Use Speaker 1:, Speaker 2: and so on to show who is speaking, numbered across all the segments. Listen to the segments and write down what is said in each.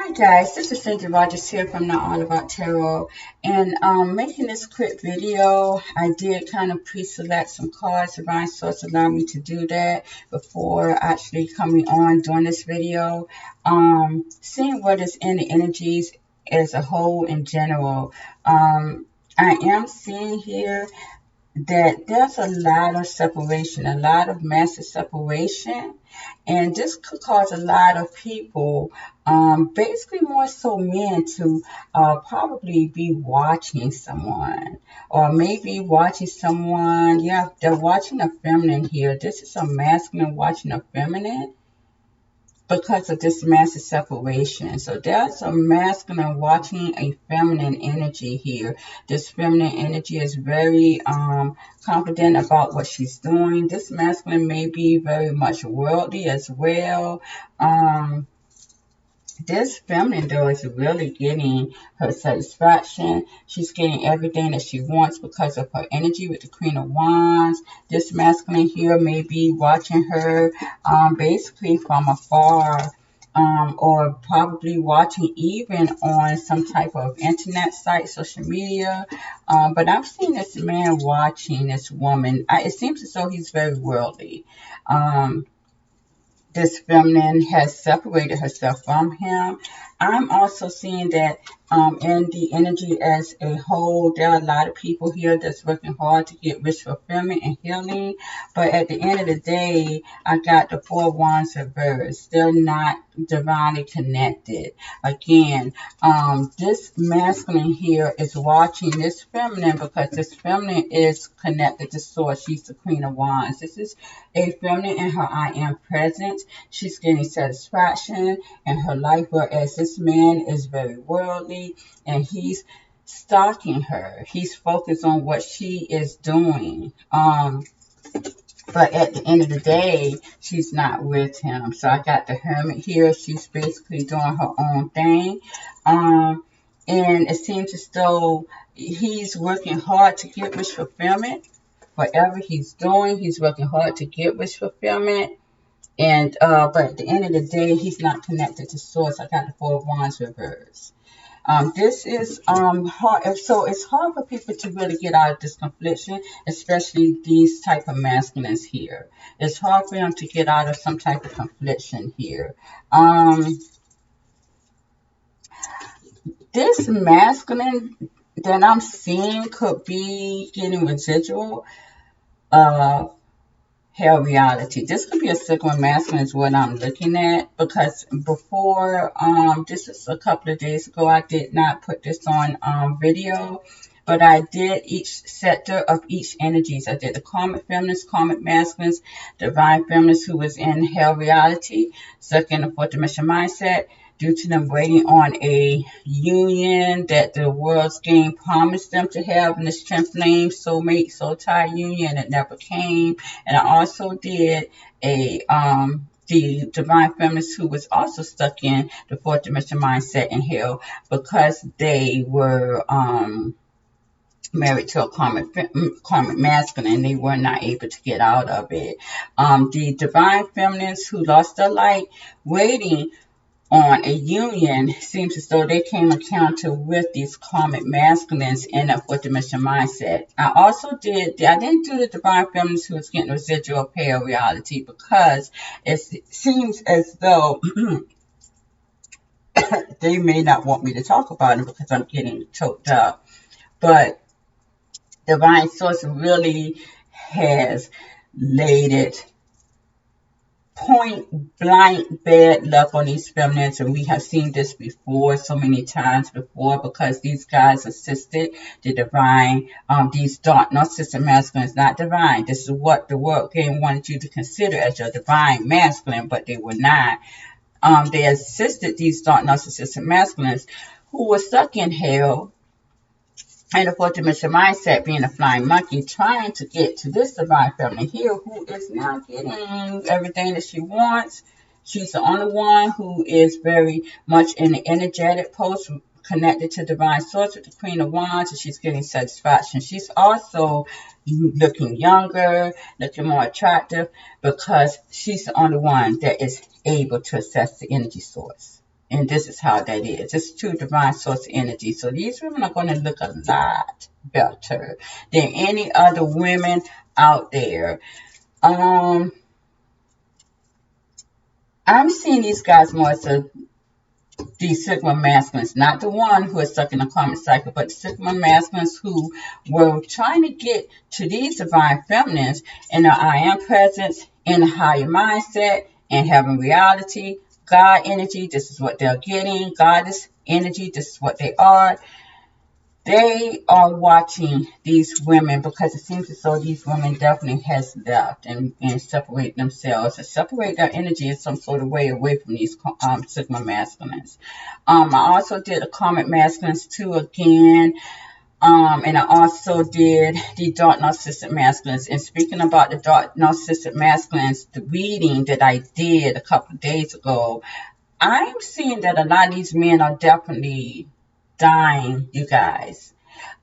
Speaker 1: Hi guys, this is Cindy Rogers here from Not All About Tarot, and making this quick video. I did kind of pre-select some cards. Divine Source allowed me to do that before actually coming on doing this video. Seeing what is in the energies as a whole in general. I am seeing here that there's a lot of separation, a lot of massive separation, and this could cause a lot of people, basically more so men, to probably be watching someone, or maybe watching someone. Yeah, they're watching a feminine here. This is a masculine watching a feminine because of this massive separation. So there's a masculine watching a feminine energy here. This feminine energy is very confident about what she's doing. This masculine may be very much worldly as well. This feminine, though, is really getting her satisfaction. She's getting everything that she wants because of her energy with the Queen of Wands. This masculine here may be watching her basically from afar, or probably watching even on some type of internet site, social media. But I'm seeing this man watching this woman. It seems as though he's very worldly. This feminine has separated herself from him. I'm also seeing that in the energy as a whole, there are a lot of people here that's working hard to get wish fulfillment and healing. But at the end of the day, I got the Four of Wands reversed. They're not divinely connected. Again, this masculine here is watching this feminine because this feminine is connected to Source. She's the Queen of Wands. This is a feminine in her I am presence. She's getting satisfaction in her life, whereas this man is very worldly and he's stalking her. He's focused on what she is doing. But at the end of the day, she's not with him. So I got the Hermit here. She's basically doing her own thing. And it seems as though he's working hard to get wish fulfillment. Whatever he's doing, he's working hard to get wish fulfillment. And but at the end of the day, he's not connected to Source. I got the Four of Wands reversed. This is hard, so it's hard for people to really get out of this confliction, especially these type of masculines here. It's hard for them to get out of some type of confliction here. This masculine that I'm seeing could be getting residual hell reality. This could be a second masculine is what I'm looking at, because before, this is a couple of days ago, I did not put this on video, but I did each sector of each energies. I did the karmic feminines, karmic masculines, divine feminines who was in hell reality, second and fourth dimension mindset, due to them waiting on a union that the world's game promised them to have in this twin flame, soulmate, soul tie union. It never came. And I also did a the divine feminist who was also stuck in the fourth dimension mindset in hell because they were married to a karmic masculine. They were not able to get out of it. The divine feminines who lost their light waiting on a union, seems as though they came encounter with these karmic masculines in a fourth dimension mindset. I didn't do the divine feminines who was getting residual pale reality because it seems as though they may not want me to talk about it because I'm getting choked up. But Divine Source really has laid it point blank bad luck on these feminines, and we have seen this before so many times before, because these guys assisted the divine, these dark narcissistic masculines, not divine. This is what the world game wanted you to consider as your divine masculine, but they were not. They assisted these dark narcissistic masculines who were stuck in hell and the fourth dimension mindset, being a flying monkey, trying to get to this divine feminine here, who is now getting everything that she wants. She's the only one who is very much in the energetic post, connected to divine source with the Queen of Wands, and she's getting satisfaction. She's also looking younger, looking more attractive, because she's the only one that is able to assess the energy source. And this is how that is. It's true divine source energy. So these women are going to look a lot better than any other women out there. I'm seeing these guys more as these Sigma masculines, not the one who is stuck in a karmic cycle, but the Sigma masculines who were trying to get to these divine feminines in the I am presence, in a higher mindset, and having reality, God energy. This is what they're getting. Goddess energy. This is what they are. They are watching these women because it seems as though these women definitely has left and separate themselves and separate their energy in some sort of way away from these Sigma masculines. I also did a karmic masculines too again. And I also did the dark narcissistic masculines. And speaking about the dark narcissistic masculines, the reading that I did a couple of days ago, I'm seeing that a lot of these men are definitely dying, you guys.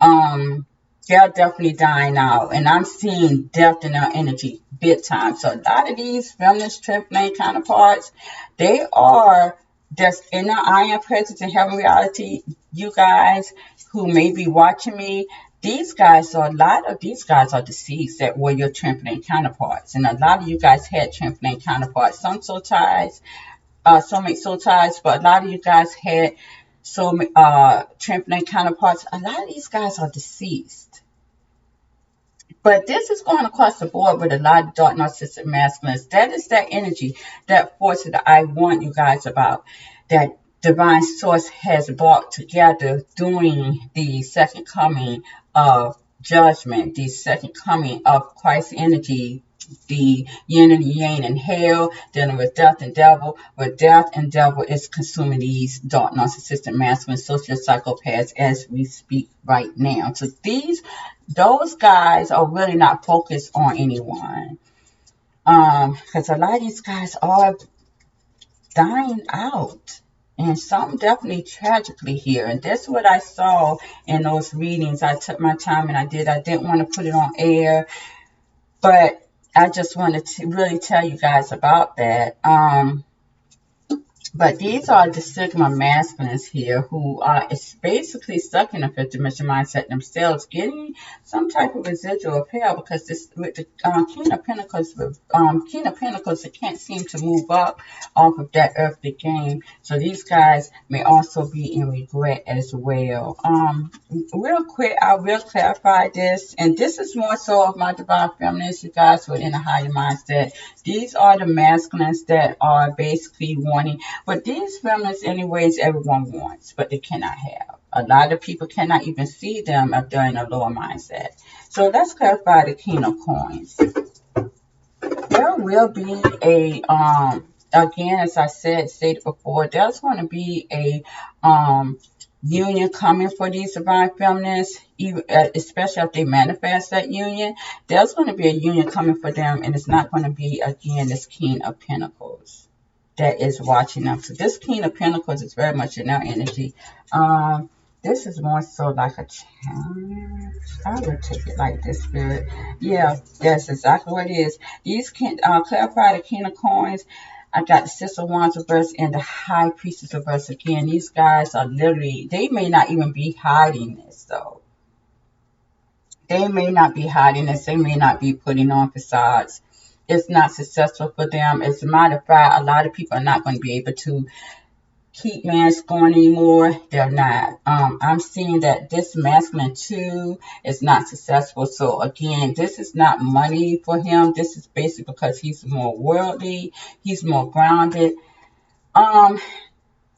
Speaker 1: They're definitely dying out, and I'm seeing death in their energy big time. So a lot of these feminist tripling counterparts, they are just in the I am presence in heaven reality. You guys who may be watching me, a lot of these guys are deceased that were your tripling counterparts, and a lot of you guys had tripling counterparts. Some soul ties, soulmate soul ties, but a lot of you guys had tripling counterparts. A lot of these guys are deceased. But this is going across the board with a lot of dark narcissistic masculines. That is that energy, that force that I warned you guys about, that divine source has brought together during the second coming of judgment, the second coming of Christ's energy, the yin and the yang in hell, dealing with death and devil, where death and devil is consuming these dark narcissistic masculine social psychopaths as we speak right now. So those guys are really not focused on anyone. Because a lot of these guys are dying out. And some definitely tragically here. And that's what I saw in those readings. I took my time and I didn't want to put it on air. But I just wanted to really tell you guys about that. But these are the Sigma masculines here who are basically stuck in a fifth dimension mindset themselves, getting some type of residual repair because this with the King of Pentacles, it can't seem to move up off of that earthly game. So these guys may also be in regret as well. Real quick, I will clarify this, and this is more so of my divine feminists, you guys who are in a higher mindset. These are the masculines that are basically wanting. But these feminists, anyways, everyone wants, but they cannot have. A lot of people cannot even see them if they're in a lower mindset. So let's clarify the King of Coins. There will be again, as I stated before, there's going to be a union coming for these divine feminists, especially if they manifest that union. There's going to be a union coming for them, and it's not going to be, again, this King of Pentacles that is watching them. So this King of Pentacles is very much in their energy. This is more so like a challenge. I would take it like this, Spirit. Yeah, that's exactly what it is. These can clarify the King of Coins. I got the Sister of Wands reverse and the High Priestess reverse again. These guys are literally, they may not even be hiding this, though. They may not be hiding this. They may not be putting on facades. It's not successful for them. As a matter of fact, a lot of people are not going to be able to keep man scorn anymore. They're not. I'm seeing that this masculine too is not successful. So again, this is not money for him. This is basically because he's more worldly. He's more grounded.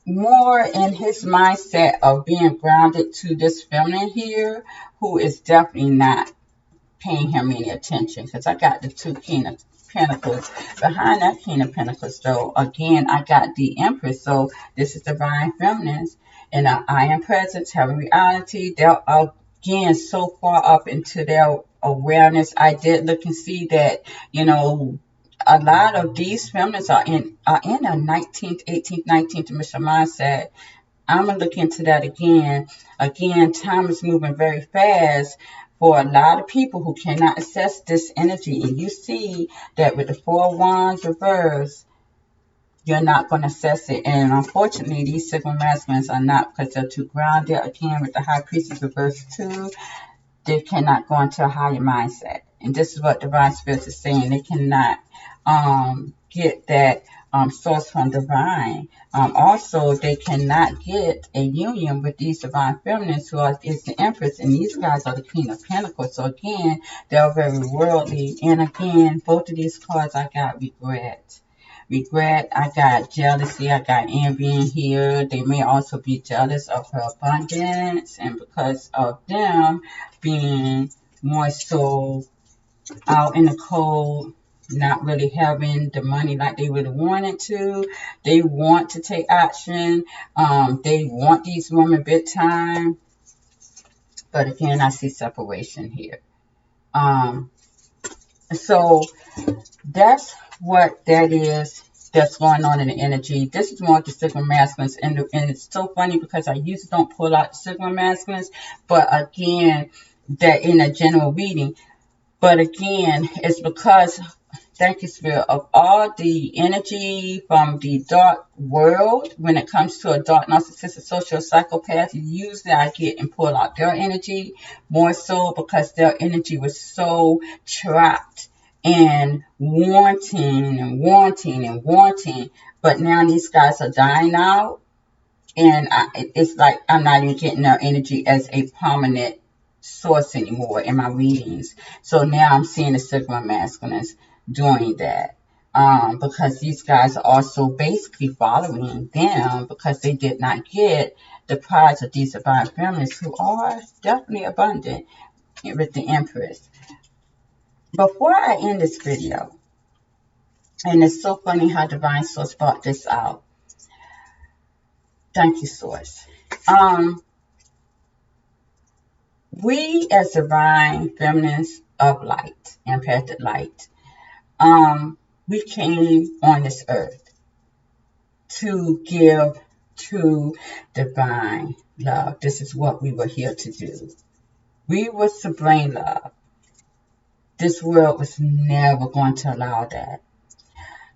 Speaker 1: More in his mindset of being grounded to this feminine here, who is definitely not paying him any attention, because I got the two King of Pentacles. Behind that King of Pentacles, though, again, I got the Empress. So this is divine feminines, and I am presence, having reality. They're again so far up into their awareness. I did look and see that, a lot of these feminists are in a 19th, 18th, 19th dimensional mindset. I'm going to look into that again. Again, time is moving very fast for a lot of people who cannot access this energy. And you see that with the Four of Wands reverse, you're not going to assess it. And unfortunately, these Sigma masculines are not, because they're too grounded. Again, with the High Priestess reverse 2, they cannot go into a higher mindset. And this is what Divine Spirit is saying. They cannot get that source from Divine. Also, they cannot get a union with these Divine Feminines who is the Empress. And these guys are the Queen of Pentacles. So again, they're very worldly. And again, both of these cards, I got regret. I got jealousy, I got envy in here. They may also be jealous of her abundance, and because of them being more so out in the cold, not really having the money like they really wanted to. They want to take action. They want these women big time. But again, I see separation here. So that's what that is that's going on in the energy. This is more of the Sigma masculines, and it's so funny because I usually don't pull out the Sigma masculines, but again, that in a general reading. But again, it's because, thank you, Spirit, of all the energy from the dark world, when it comes to a dark narcissistic social psychopath, usually I get and pull out their energy more so because their energy was so trapped and wanting. But now these guys are dying out, and it's like I'm not even getting their energy as a prominent source anymore in my readings. So now I'm seeing the Sigma masculines doing that. Because these guys are also basically following them because they did not get the prize of these Divine Feminines who are definitely abundant with the Empress. Before I end this video, and it's so funny how Divine Source brought this out. Thank you, Source. We as Divine Feminines of Light, Empathic Light, we came on this earth to give true divine love. This is what we were here to do. We were to bring love. This world was never going to allow that.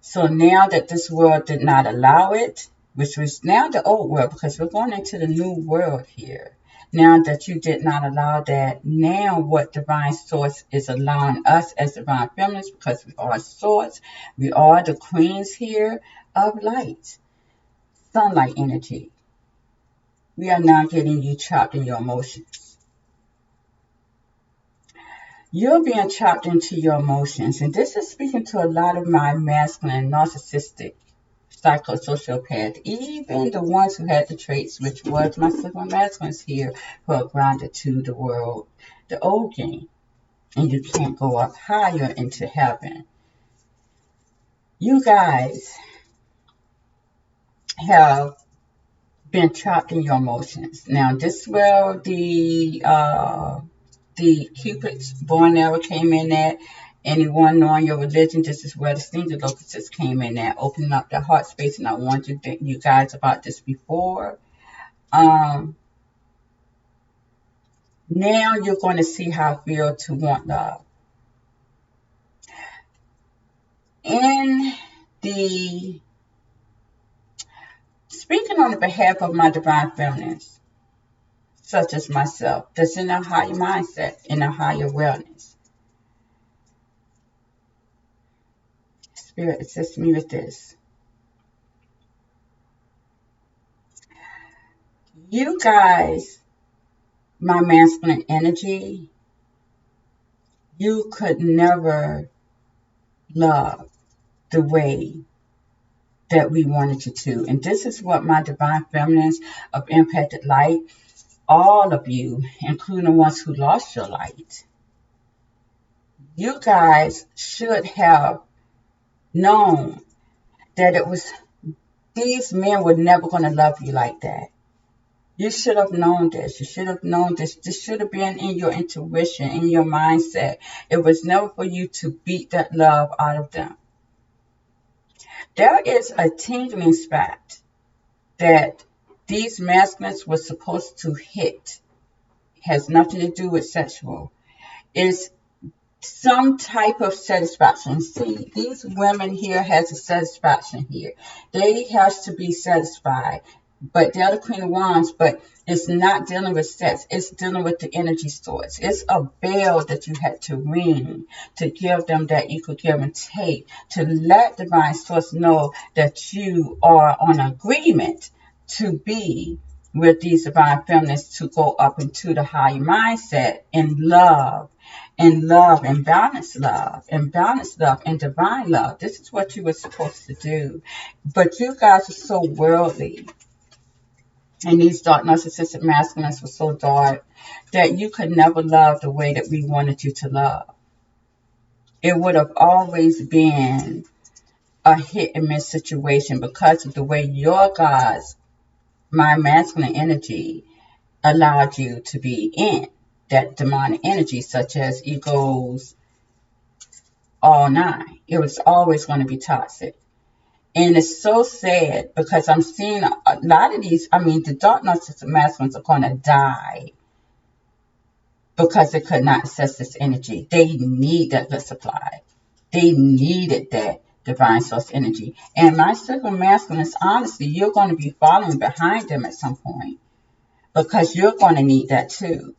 Speaker 1: So now that this world did not allow it, which was now the old world, because we're going into the new world here. Now that you did not allow that, now what Divine Source is allowing us as Divine Feminines, because we are Source, we are the queens here of light, sunlight energy. We are now getting you trapped in your emotions. You're being trapped into your emotions, and this is speaking to a lot of my masculine, narcissistic, psychosociopath, even the ones who had the traits, which was my Sigma masculines here, who are grounded to the world, the old game, and you can't go up higher into heaven. You guys have been trapped in your emotions. Now, this is where the Cupid's born arrow came in at. Anyone knowing your religion, this is where the Stinger locusts came in at, opening up the heart space. And I warned you guys about this before. Now you're going to see how I feel to want love. In the speaking on the behalf of my Divine Feminines, such as myself, that's in a higher mindset, in a higher wellness. Spirit, assist me with this. You guys, my masculine energy, you could never love the way that we wanted you to. And this is what my Divine Feminines of Empathic Light, all of you, including the ones who lost your light, you guys should have known that it was these men were never going to love you like that. You should have known this. You should have known this. This should have been in your intuition, in your mindset. It was never for you to beat that love out of them. There is a tingling spot that these masculines were supposed to hit. It has nothing to do with sexual. It's some type of satisfaction. See, these women here has a satisfaction here. They has to be satisfied. But they're the Queen of Wands, but it's not dealing with sex. It's dealing with the energy source. It's a veil that you had to ring to give them that equal give and take, to let divine source know that you are on agreement to be with these divine feminists, to go up into the higher mindset in love, and balanced love and divine love. This is what you were supposed to do. But you guys are so worldly, and these dark narcissistic masculines were so dark that you could never love the way that we wanted you to love. It would have always been a hit and miss situation because of the way your guys, my masculine energy, allowed you to be in that demonic energy, such as egos, all nine. It was always going to be toxic. And it's so sad because I'm seeing a lot of these, the dark narcissistic masculines are going to die because they could not access this energy. They need that good supply. They needed that divine source energy. And my circle masculines, honestly, you're going to be following behind them at some point because you're going to need that too.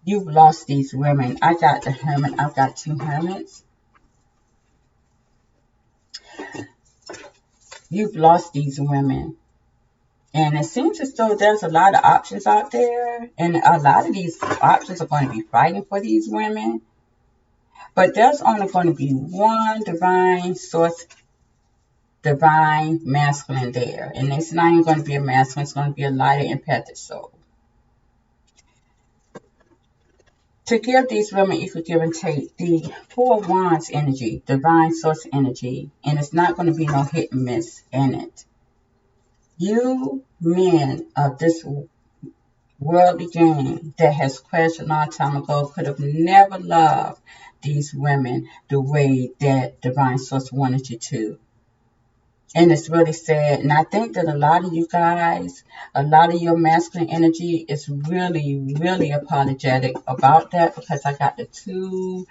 Speaker 1: You've lost these women. I got the hermit. I've got two hermits. You've lost these women. And it seems as though there's a lot of options out there. And a lot of these options are going to be fighting for these women. But there's only going to be one divine source, divine masculine there. And it's not even going to be a masculine. It's going to be a lighter empathic soul. To give these women equal give and take, the Four of Wands energy, divine source energy. And it's not going to be no hit and miss in it. You men of this worldly game that has crashed a long time ago could have never loved these women the way that divine source wanted you to. And it's really sad. And I think that a lot of you guys, a lot of your masculine energy is really, really apologetic about that, because I got the 2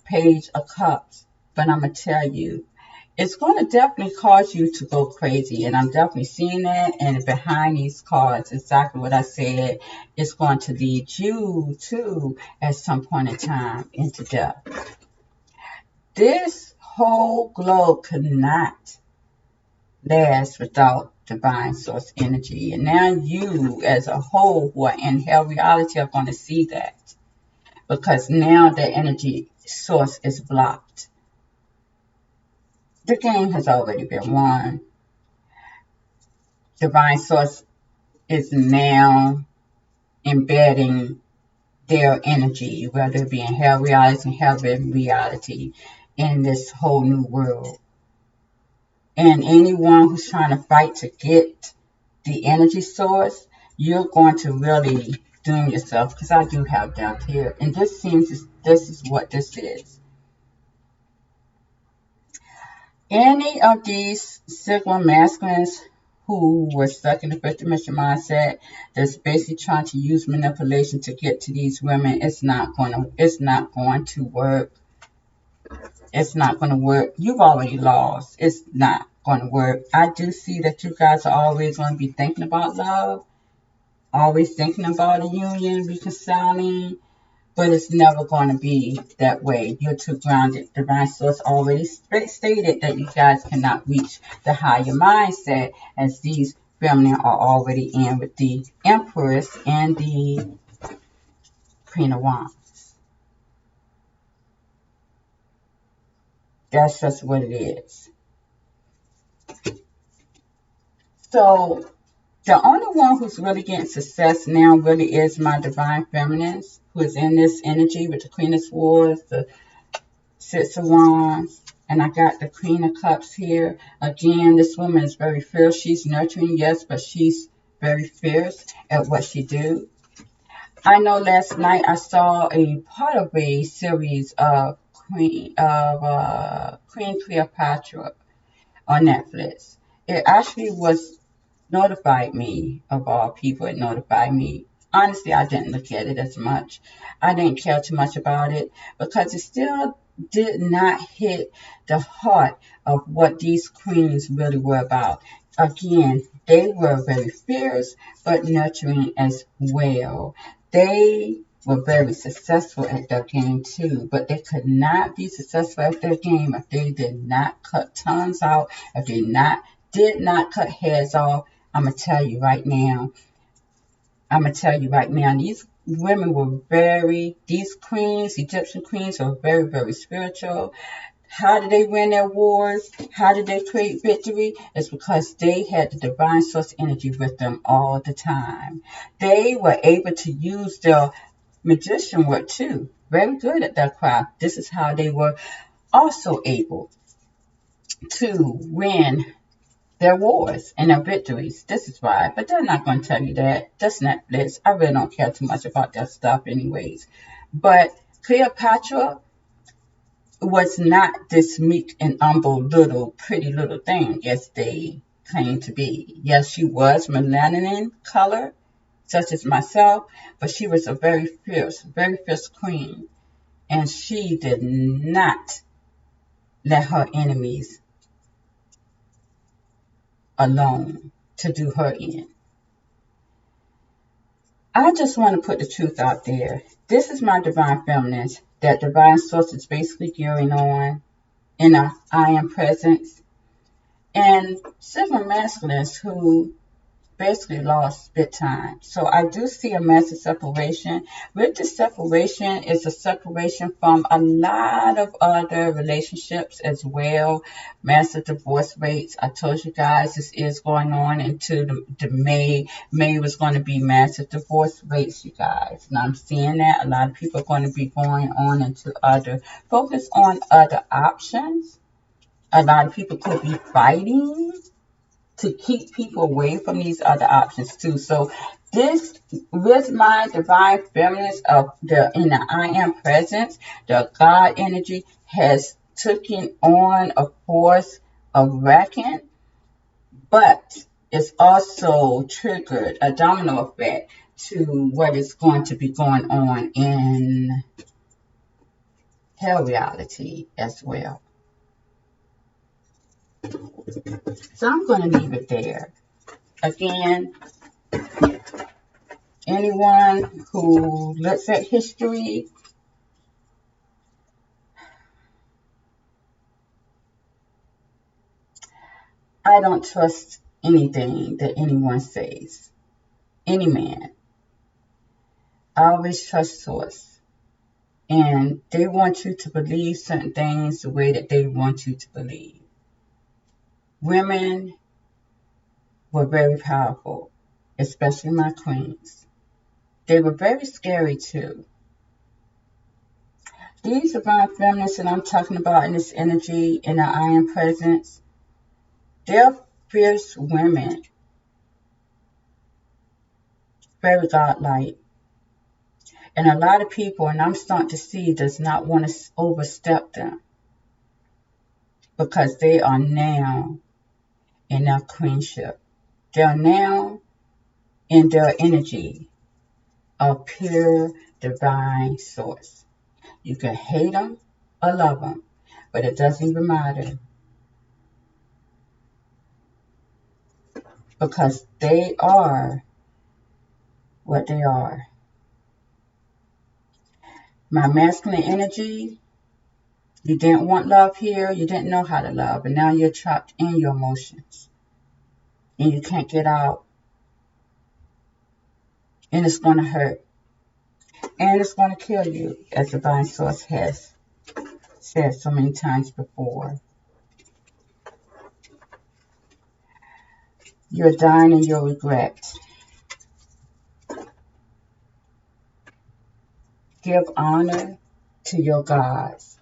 Speaker 1: Page of Cups. But I'm going to tell you, it's going to definitely cause you to go crazy. And I'm definitely seeing that. And behind these cards, exactly what I said, it's going to lead you to, at some point in time, into death. This whole globe cannot last without divine source energy. And now you, as a whole, who are in hell reality, are going to see that. Because now the energy source is blocked. The game has already been won. Divine source is now embedding their energy, whether it be in hell reality and heaven reality, in this whole new world. And anyone who's trying to fight to get the energy source, you're going to really doom yourself, because I do have doubt here. And this is what this is. Any of these Sigma masculines who were stuck in the fifth dimension mindset, that's basically trying to use manipulation to get to these women, it's not going to work. It's not going to work. You've already lost. It's not going to work. I do see that you guys are always going to be thinking about love, always thinking about a union, reconciling, but it's never going to be that way. You're too grounded. Divine source already stated that you guys cannot reach the higher mindset, as these feminine are already in with the Empress and the Queen of Wands. That's just what it is. So the only one who's really getting success now really is my divine feminines, who is in this energy with the Queen of Swords, the 6 of Wands, and I got the Queen of Cups here. Again, this woman is very fierce. She's nurturing, yes, but she's very fierce at what she do. I know last night I saw a part of a series of Queen Cleopatra on Netflix. It actually notified me, of all people, it notified me Honestly, I didn't look at it as much. I didn't care too much about it because it still did not hit the heart of what these queens really were about. Again, they were very fierce but nurturing as well. They were very successful at their game too, but they could not be successful at their game if they did not cut tongues out, if they did not cut heads off. I'm gonna tell you right now, these women were these queens, Egyptian queens, were very, very spiritual. How did they win their wars? How did they create victory? It's because they had the divine source energy with them all the time. They were able to use their magician work too. Very good at that craft. This is how they were also able to win their wars and their victories. This is why. But they're not going to tell you that. That's Netflix. I really don't care too much about that stuff anyways. But Cleopatra was not this meek and humble little pretty little thing as they claim to be. Yes, she was melanin color, such as myself, but she was a very fierce queen. And she did not let her enemies alone to do her in. I just want to put the truth out there. This is my divine feminine that divine source is basically gearing on in a I am presence. And silver masculines who basically lost big time. So I do see a massive separation. With the separation, it's a separation from a lot of other relationships as well. Massive divorce rates. I told you guys this is going on into the May. May was going to be massive divorce rates, you guys. And I'm seeing that. A lot of people are going to be going on into focus on other options. A lot of people could be fighting to keep people away from these other options too. So this with my divine feminine of in the I am presence, the God energy has taken on a force of reckon, but it's also triggered a domino effect to what is going to be going on in hell reality as well. So I'm going to leave it there. Again, anyone who looks at history, I don't trust anything that anyone says. Any man. I always trust source. And they want you to believe certain things the way that they want you to believe. Women were very powerful, especially my queens. They were very scary too. These divine feminists that I'm talking about in this energy, in the I am presence, they're fierce women, very godlike. And a lot of people, and I'm starting to see, does not want to overstep them because they are now in their queenship. They are now in their energy of pure divine source. You can hate them or love them, but it doesn't even matter because they are what they are. My masculine energy, you didn't want love here, you didn't know how to love, and now you're trapped in your emotions and you can't get out, and it's going to hurt and it's going to kill you, as the divine source has said so many times before. You're dying in your regret. Give honor to your gods,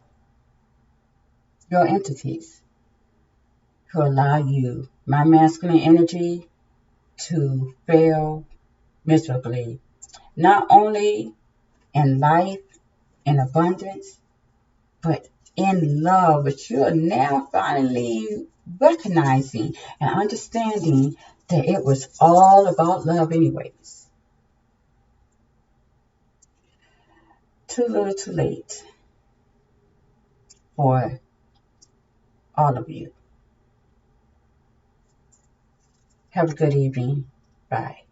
Speaker 1: your entities, who allow you, my masculine energy, to fail miserably, not only in life, in abundance, but in love, which you are now finally recognizing and understanding that it was all about love anyways. too little too late for all of you. Have a good evening. Bye.